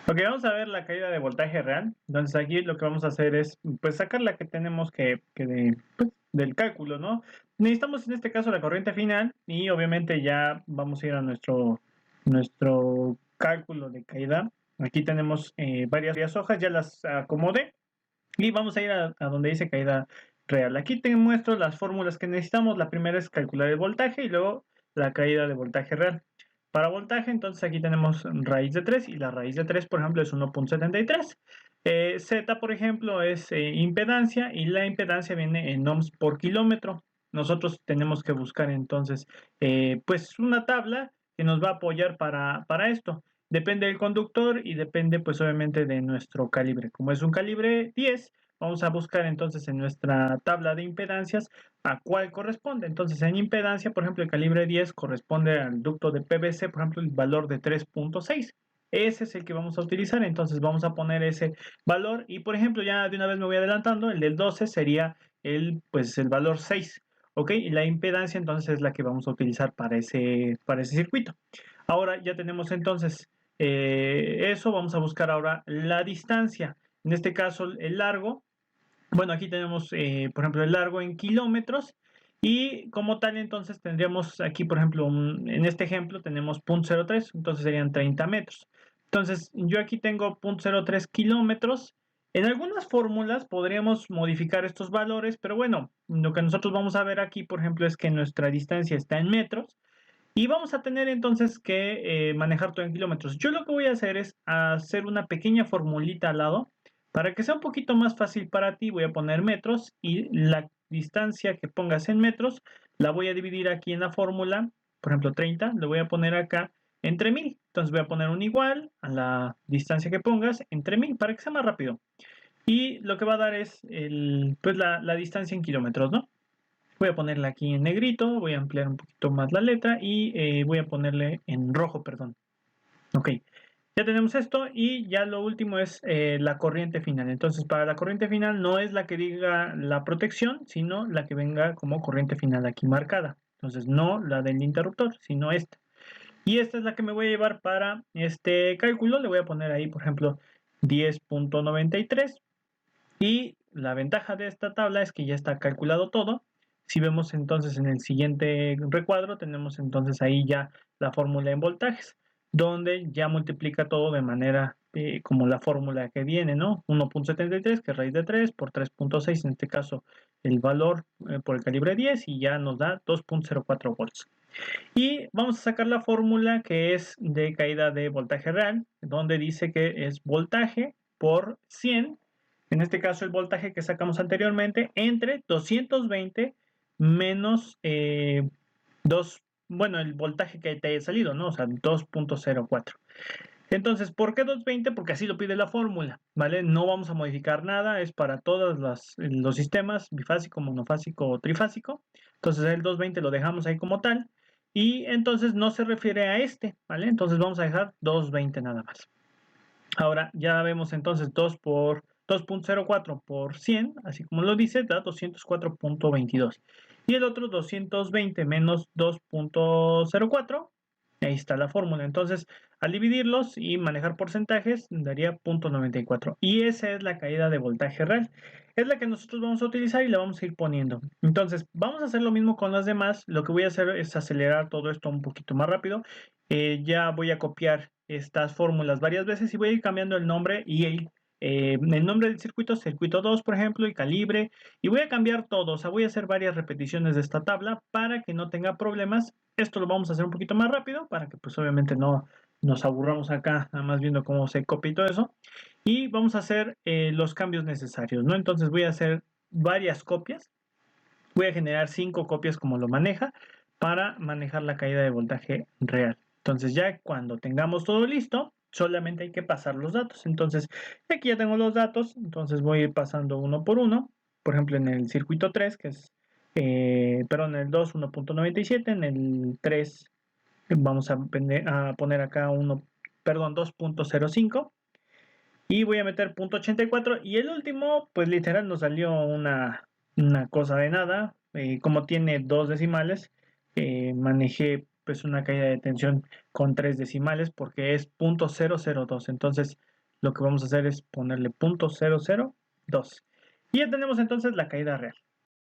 Ok, vamos a ver la caída de voltaje real. Entonces aquí lo que vamos a hacer es pues sacar la que tenemos pues, del cálculo, ¿no? Necesitamos en este caso la corriente final y obviamente ya vamos a ir a nuestro cálculo de caída. Aquí tenemos varias hojas, ya las acomodé y vamos a ir a donde dice caída real. Aquí te muestro las fórmulas que necesitamos. La primera es calcular el voltaje y luego la caída de voltaje real. Para voltaje, entonces aquí tenemos raíz de 3 y la raíz de 3, por ejemplo, es 1.73. Z, por ejemplo, es impedancia y la impedancia viene en ohms por kilómetro. Nosotros tenemos que buscar entonces pues una tabla que nos va a apoyar para esto. Depende del conductor y depende pues obviamente de nuestro calibre. Como es un calibre 10, vamos a buscar entonces en nuestra tabla de impedancias a cuál corresponde. Entonces en impedancia, por ejemplo, el calibre 10 corresponde al ducto de PVC, por ejemplo, el valor de 3.6. Ese es el que vamos a utilizar, entonces vamos a poner ese valor y por ejemplo ya de una vez me voy adelantando, el del 12 sería pues el valor 6, ¿ok? Y la impedancia entonces es la que vamos a utilizar para ese circuito. Ahora ya tenemos entonces eso, vamos a buscar ahora la distancia. En este caso, el largo. Bueno, aquí tenemos, por ejemplo, el largo en kilómetros. Y como tal, entonces tendríamos aquí, por ejemplo, en este ejemplo tenemos 0.03, entonces serían 30 metros. Entonces, yo aquí tengo 0.03 kilómetros. En algunas fórmulas podríamos modificar estos valores, pero bueno, lo que nosotros vamos a ver aquí, por ejemplo, es que nuestra distancia está en metros. Y vamos a tener entonces que manejar todo en kilómetros. Yo lo que voy a hacer es hacer una pequeña formulita al lado. Para que sea un poquito más fácil para ti, voy a poner metros y la distancia que pongas en metros la voy a dividir aquí en la fórmula. Por ejemplo, 30, lo voy a poner acá entre 1000. Entonces voy a poner un igual a la distancia que pongas entre 1000 para que sea más rápido. Y lo que va a dar es pues la distancia en kilómetros, ¿no? Voy a ponerla aquí en negrito, voy a ampliar un poquito más la letra y voy a ponerle en rojo, perdón. Ok, ya tenemos esto y ya lo último es la corriente final. Entonces, para la corriente final no es la que diga la protección, sino la que venga como corriente final aquí marcada. Entonces, no la del interruptor, sino esta. Y esta es la que me voy a llevar para este cálculo. Le voy a poner ahí, por ejemplo, 10.93. Y la ventaja de esta tabla es que ya está calculado todo. Si vemos entonces en el siguiente recuadro, tenemos entonces ahí ya la fórmula en voltajes, donde ya multiplica todo de manera como la fórmula que viene, ¿no? 1.73, que es raíz de 3, por 3.6, en este caso el valor por el calibre 10, y ya nos da 2.04 volts. Y vamos a sacar la fórmula que es de caída de voltaje real, donde dice que es voltaje por 100, en este caso el voltaje que sacamos anteriormente, entre 220 menos 2, bueno, el voltaje que te haya salido, ¿no? O sea, 2.04. Entonces, ¿por qué 220? Porque así lo pide la fórmula, ¿vale? No vamos a modificar nada, es para todos los sistemas, bifásico, monofásico o trifásico. Entonces, el 220 lo dejamos ahí como tal. Y entonces no se refiere a este, ¿vale? Entonces vamos a dejar 220 nada más. Ahora ya vemos entonces 2 por 2.04 por 100, así como lo dice, da 204.22. Y el otro 220 menos 2.04, ahí está la fórmula. Entonces, al dividirlos y manejar porcentajes, daría 0.94. Y esa es la caída de voltaje real. Es la que nosotros vamos a utilizar y la vamos a ir poniendo. Entonces, vamos a hacer lo mismo con las demás. Lo que voy a hacer es acelerar todo esto un poquito más rápido. Ya voy a copiar estas fórmulas varias veces y voy a ir cambiando el nombre y el nombre del circuito, circuito 2, por ejemplo, y calibre, y voy a cambiar todo, o sea, voy a hacer varias repeticiones de esta tabla para que no tenga problemas. Esto lo vamos a hacer un poquito más rápido para que pues obviamente no nos aburramos acá, nada más viendo cómo se copia y todo eso, y vamos a hacer los cambios necesarios, ¿no? Entonces voy a hacer varias copias, voy a generar 5 copias como lo maneja para manejar la caída de voltaje real. Entonces ya cuando tengamos todo listo, solamente hay que pasar los datos. Entonces aquí ya tengo los datos, entonces voy a ir pasando uno por uno. Por ejemplo, en el circuito 3, que es, perdón, en el 2, 1.97, en el 3 vamos a poner acá 1, perdón, 2.05 y voy a meter 0.84 y el último, pues literal nos salió una cosa de nada. Como tiene dos decimales, manejé pues una caída de tensión con tres decimales porque es 0.002. Entonces lo que vamos a hacer es ponerle .002. Y ya tenemos entonces la caída real.